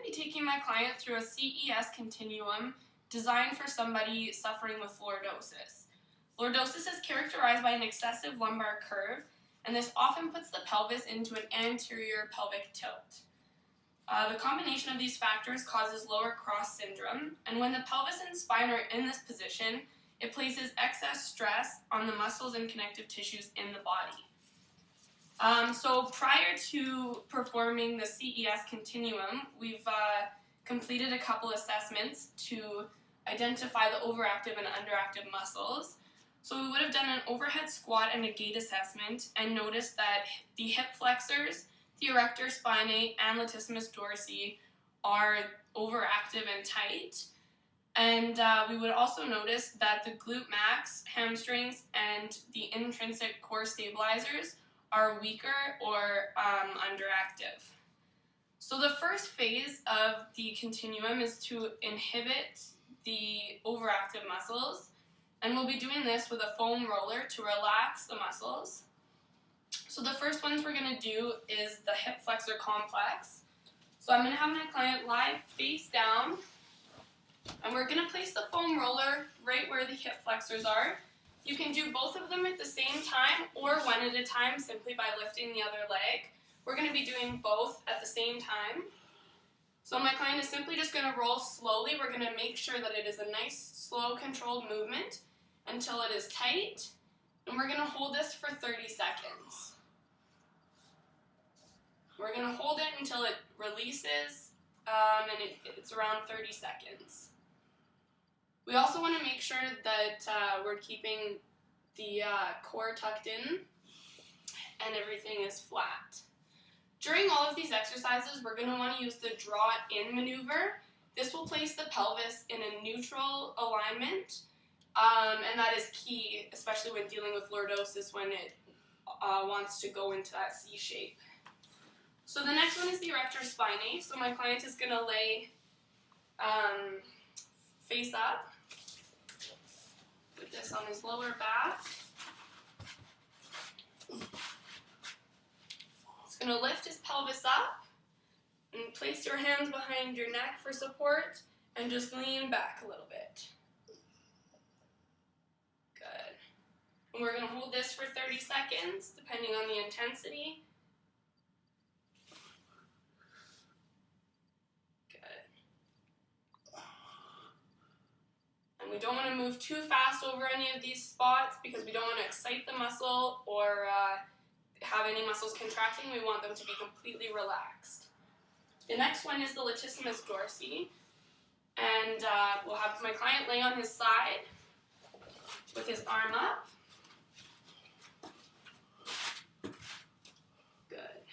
be taking my client through a CES continuum designed for somebody suffering with lordosis. Lordosis is characterized by an excessive lumbar curve, and this often puts the pelvis into an anterior pelvic tilt. The combination of these factors causes lower cross syndrome, and when the pelvis and spine are in this position, it places excess stress on the muscles and connective tissues in the body. So prior to performing the CES continuum, we've completed a couple assessments to identify the overactive and underactive muscles. So we would have done an overhead squat and a gait assessment and noticed that the hip flexors, the erector spinae, and latissimus dorsi are overactive and tight. And we would also notice that the glute max, hamstrings, and the intrinsic core stabilizers are weaker or underactive. So the first phase of the continuum is to inhibit the overactive muscles, and we'll be doing this with a foam roller to relax the muscles. So the first ones we're going to do is the hip flexor complex. So I'm going to have my client lie face down, and we're going to place the foam roller right where the hip flexors are. You can do both of them at the same time or one at a time simply by lifting the other leg. We're going to be doing both at the same time. So my client is simply just going to roll slowly. We're going to make sure that it is a nice, slow, controlled movement until it is tight. And we're going to hold this for 30 seconds. We're going to hold it until it releases, and it's around 30 seconds. We also want to make sure that we're keeping the core tucked in and everything is flat. During all of these exercises, we're going to want to use the draw in maneuver. This will place the pelvis in a neutral alignment, and that is key, especially when dealing with lordosis when it wants to go into that C shape. So the next one is the erector spinae. So my client is going to lay face up. Put this on his lower back. He's going to lift his pelvis up and place your hands behind your neck for support and just lean back a little bit. Good. And we're going to hold this for 30 seconds depending on the intensity. We don't want to move too fast over any of these spots because we don't want to excite the muscle or have any muscles contracting. We want them to be completely relaxed. The next one is the latissimus dorsi, and we'll have my client lay on his side with his arm up. Good.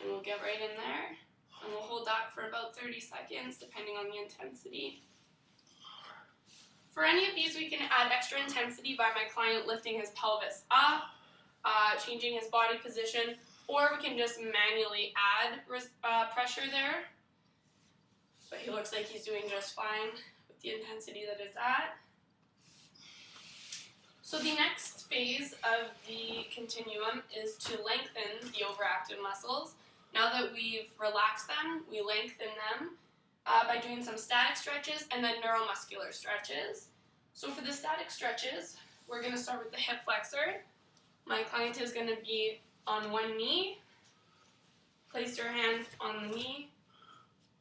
And we'll get right in there, and we'll hold that for about 30 seconds depending on the intensity. For any of these, we can add extra intensity by my client lifting his pelvis up, changing his body position, or we can just manually add pressure there. But he looks like he's doing just fine with the intensity that it's at. So the next phase of the continuum is to lengthen the overactive muscles. Now that we've relaxed them, we lengthen them by doing some static stretches and then neuromuscular stretches. So for the static stretches, we're going to start with the hip flexor. My client is going to be on one knee. Place your hand on the knee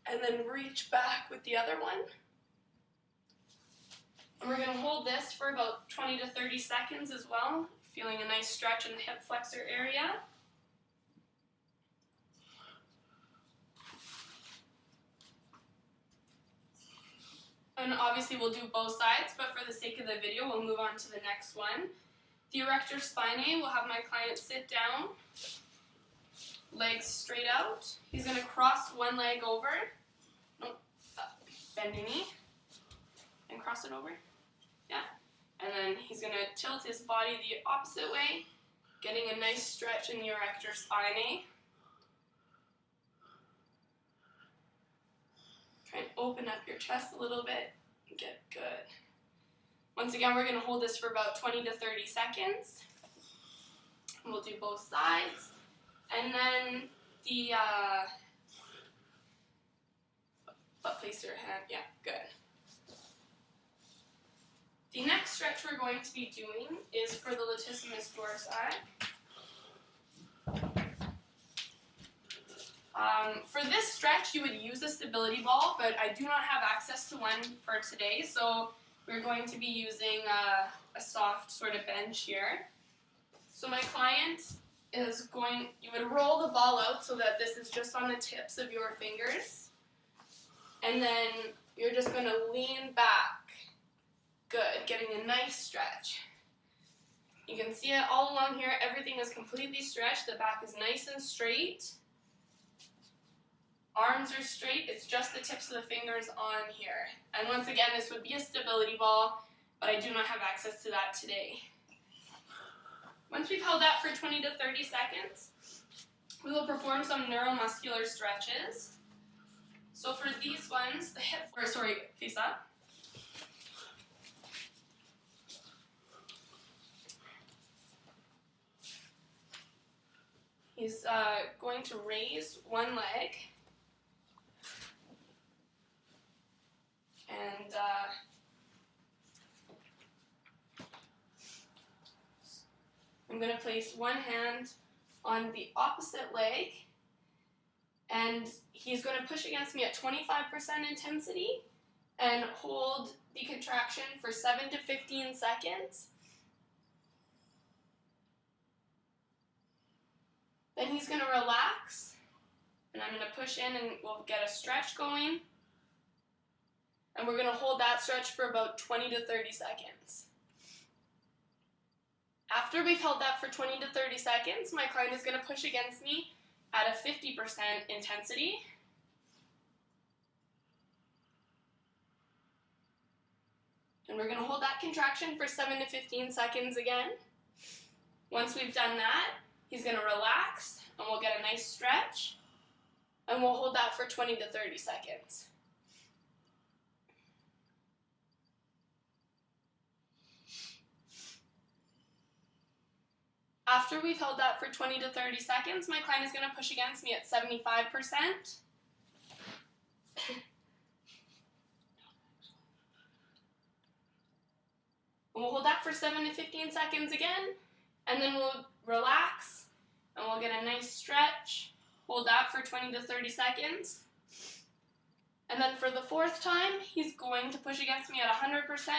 and then reach back with the other one. And we're going to hold this for about 20 to 30 seconds as well, feeling a nice stretch in the hip flexor area. And obviously we'll do both sides, but for the sake of the video, we'll move on to the next one. The erector spinae, we'll have my client sit down, legs straight out. He's going to cross one leg over, bend your knee, and cross it over. Yeah. And then he's going to tilt his body the opposite way, getting a nice stretch in the erector spinae. Try and open up your chest a little bit and get good. Once again, we're going to hold this for about 20 to 30 seconds. And we'll do both sides. And then But place your hand, yeah, good. The next stretch we're going to be doing is for the latissimus dorsi. For this stretch, you would use a stability ball, but I do not have access to one for today, so we're going to be using a soft sort of bench here. So my client is going, you would roll the ball out so that this is just on the tips of your fingers, and then you're just going to lean back. Good, getting a nice stretch. You can see it all along here, everything is completely stretched, the back is nice and straight. Arms are straight, it's just the tips of the fingers on here. And once again, this would be a stability ball, but I do not have access to that today. Once we've held that for 20 to 30 seconds, we will perform some neuromuscular stretches. So for these ones, the hip, face up. He's going to raise one leg. And I'm going to place one hand on the opposite leg, and he's going to push against me at 25% intensity and hold the contraction for 7 to 15 seconds. Then he's going to relax, and I'm going to push in and we'll get a stretch going. And we're going to hold that stretch for about 20 to 30 seconds. After we've held that for 20 to 30 seconds, my client is going to push against me at a 50% intensity. And we're going to hold that contraction for 7 to 15 seconds again. Once we've done that, he's going to relax, and we'll get a nice stretch. And we'll hold that for 20 to 30 seconds. After we've held that for 20 to 30 seconds, my client is going to push against me at 75%. And we'll hold that for 7 to 15 seconds again, and then we'll relax, and we'll get a nice stretch. Hold that for 20 to 30 seconds. And then for the fourth time, he's going to push against me at 100%.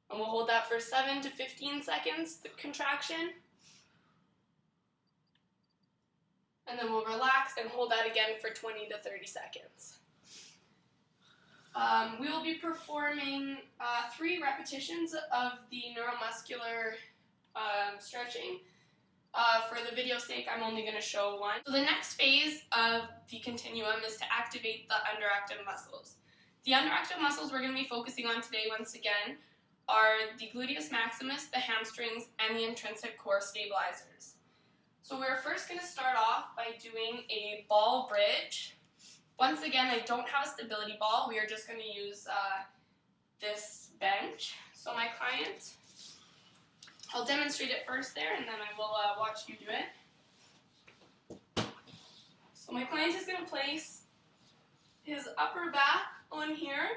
And we'll hold that for 7 to 15 seconds, the contraction. And then we'll relax and hold that again for 20 to 30 seconds. We will be performing 3 repetitions of the neuromuscular stretching. For the video's sake, I'm only going to show one. So the next phase of the continuum is to activate the underactive muscles. The underactive muscles we're going to be focusing on today, once again, are the gluteus maximus, the hamstrings, and the intrinsic core stabilizers. So we're first going to start off by doing a ball bridge. Once again, I don't have a stability ball. We are just going to use this bench. So my client, I'll demonstrate it first there, and then I will watch you do it. So my client is going to place his upper back on here,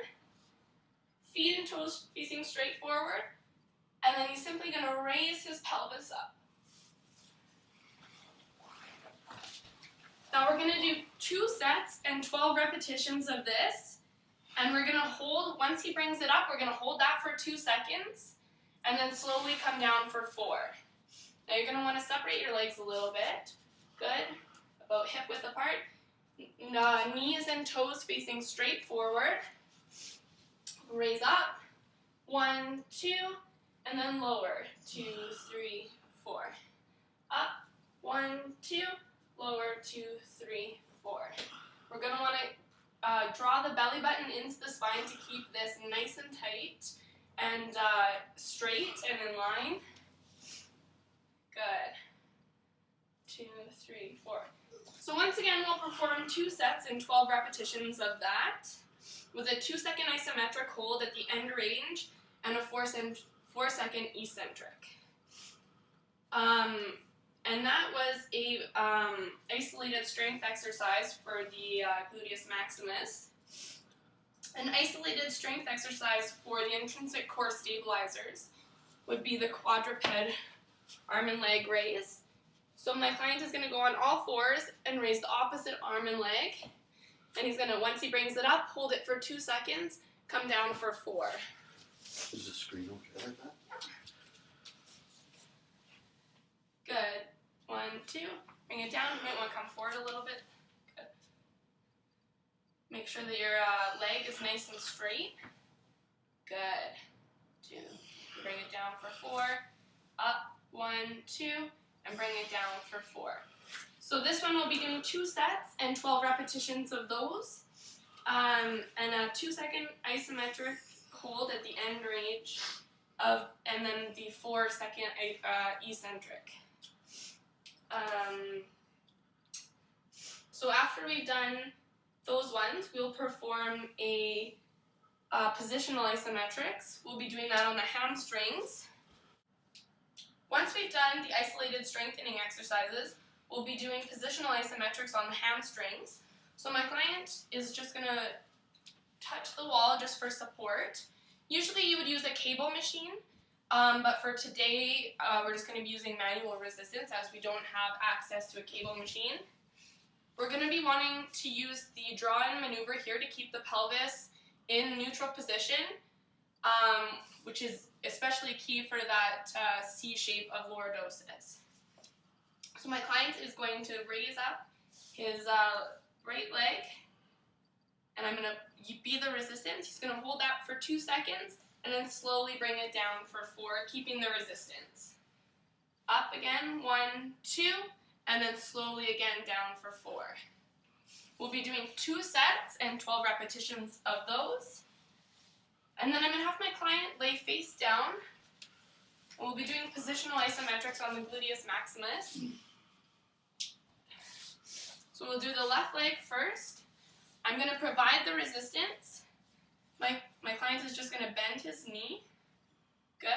feet and toes facing straight forward, and then he's simply going to raise his pelvis up. Now we're going to do 2 sets and 12 repetitions of this, and we're going to hold, once he brings it up, we're going to hold that for 2 seconds, and then slowly come down for 4. Now you're going to want to separate your legs a little bit. Good. About hip width apart. Knees and toes facing straight forward. Raise up. 1, 2, and then lower. 2, 3, 4. Up. 1, 2, lower. 2, 3, 4. We're going to want to draw the belly button into the spine to keep this nice and tight and straight and in line. Good. 2, 3, 4. So once again, we'll perform 2 sets and 12 repetitions of that with a 2-second isometric hold at the end range and a 4-second eccentric. And that was a isolated strength exercise for the gluteus maximus. An isolated strength exercise for the intrinsic core stabilizers would be the quadruped arm and leg raise. So my client is going to go on all fours and raise the opposite arm and leg. And he's going to, once he brings it up, hold it for 2 seconds, come down for 4. Is the screen okay like that? Good. 1, 2. Bring it down. You might want to come forward a little bit. Good. Make sure that your leg is nice and straight. Good. 2. Bring it down for 4. Up. 1, 2. And bring it down for 4. So this one we'll be doing 2 sets and 12 repetitions of those. And a 2-second isometric hold at the end range of, and then the 4-second eccentric. So after we've done those ones, we'll perform a positional isometrics. We'll be doing that on the hamstrings. Once we've done the isolated strengthening exercises, we'll be doing positional isometrics on the hamstrings. So my client is just going to touch the wall just for support. Usually you would use a cable machine, but for today we're just going to be using manual resistance as we don't have access to a cable machine. We're going to be wanting to use the draw-in maneuver here to keep the pelvis in neutral position, which is especially key for that C shape of lordosis. So my client is going to raise up his right leg, and I'm going to be the resistance. He's going to hold that for 2 seconds, and then slowly bring it down for 4, keeping the resistance. Up again, 1, 2, and then slowly again down for 4. We'll be doing 2 sets and 12 repetitions of those. And then I'm going to have my client lay face down. And we'll be doing positional isometrics on the gluteus maximus. So we'll do the left leg first. I'm going to provide the resistance. My client is just going to bend his knee. Good.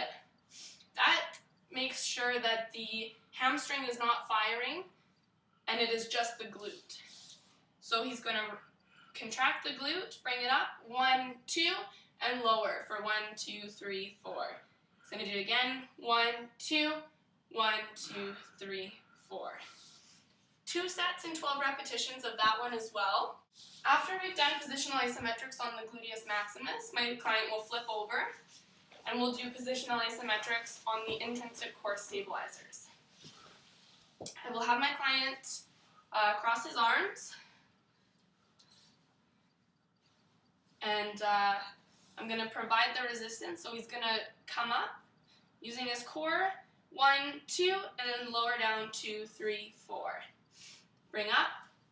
That makes sure that the hamstring is not firing and it is just the glute. So he's going to contract the glute, bring it up, 1, 2, and lower for 1, 2, 3, 4. He's going to do it again, 1, 2, 1, 2, 3, 4. 2 sets and 12 repetitions of that one as well. After we've done positional isometrics on the gluteus maximus, my client will flip over and we'll do positional isometrics on the intrinsic core stabilizers. I will have my client cross his arms, and I'm going to provide the resistance, so he's going to come up using his core, 1, 2, and then lower down 2, 3, 4. Bring up,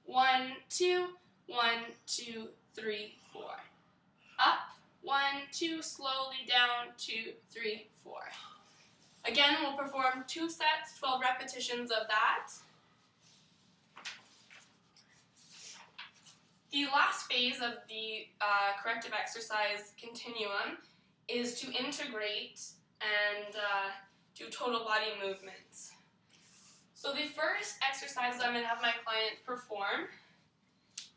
1, 2, 1, 2, 3, 4. Up, 1, 2, slowly down, 2, 3, 4. Again, we'll perform 2 sets, 12 repetitions of that. The last phase of the corrective exercise continuum is to integrate and do total body movements. So the first exercise I'm going to have my client perform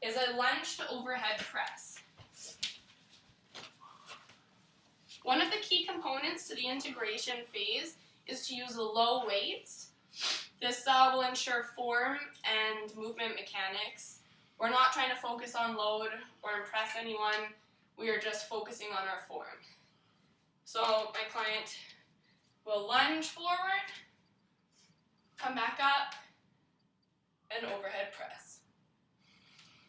is a lunge to overhead press. One of the key components to the integration phase is to use low weights. This will ensure form and movement mechanics. We're not trying to focus on load or impress anyone. We are just focusing on our form. So my client will lunge forward, come back up, and overhead press.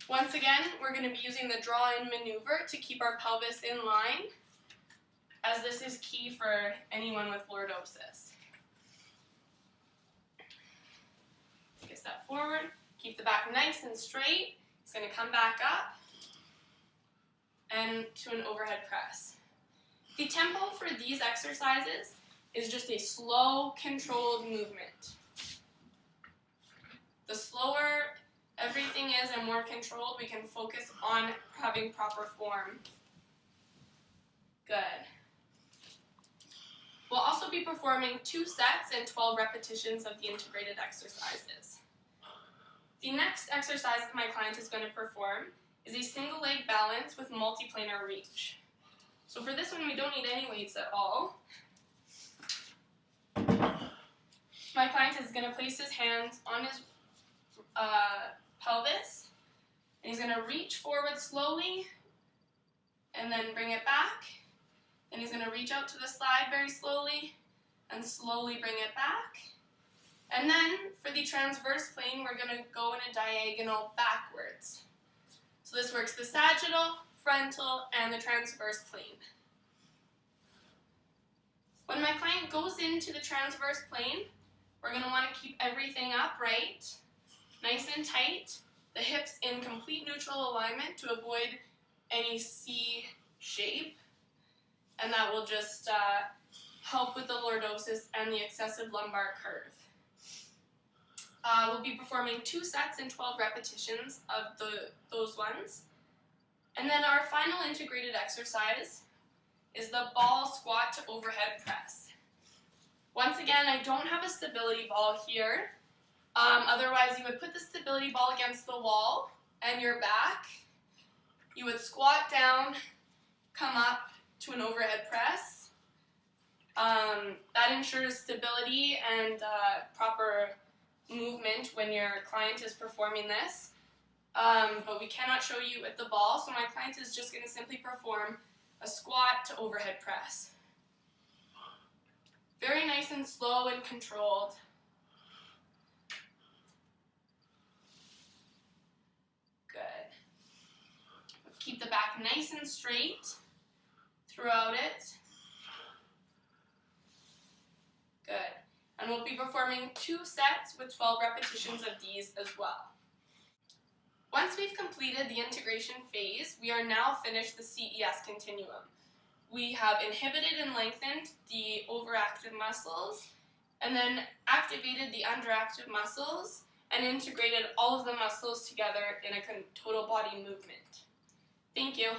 Once again, we're going to be using the draw-in maneuver to keep our pelvis in line, as this is key for anyone with lordosis. Take a step forward, keep the back nice and straight. He's going to come back up and to an overhead press. The tempo for these exercises is just a slow, controlled movement. The slower everything is and more controlled, we can focus on having proper form. Good. We'll also be performing 2 sets and 12 repetitions of the integrated exercises. The next exercise that my client is going to perform is a single leg balance with multiplanar reach. So for this one, we don't need any weights at all. My client is going to place his hands on his pelvis, and he's going to reach forward slowly, and then bring it back. Then he's going to reach out to the side very slowly, and slowly bring it back. And then for the transverse plane, we're going to go in a diagonal backwards. So this works the sagittal, frontal, and the transverse plane. When my client goes into the transverse plane, we're going to want to keep everything upright, nice and tight, the hips in complete neutral alignment to avoid any C shape, and that will just help with the lordosis and the excessive lumbar curve. We'll be performing 2 sets and 12 repetitions of those ones. And then our final integrated exercise is the ball squat to overhead press. Once again, I don't have a stability ball here. Otherwise, you would put the stability ball against the wall and your back. You would squat down, come up to an overhead press. That ensures stability and proper movement when your client is performing this. But we cannot show you with the ball, so my client is just going to simply perform a squat to overhead press. Very nice and slow and controlled. Good. Keep the back nice and straight throughout it. Good. And we'll be performing 2 sets with 12 repetitions of these as well. Once we've completed the integration phase, we are now finished the CES continuum. We have inhibited and lengthened the overactive muscles, and then activated the underactive muscles, and integrated all of the muscles together in a total body movement. Thank you.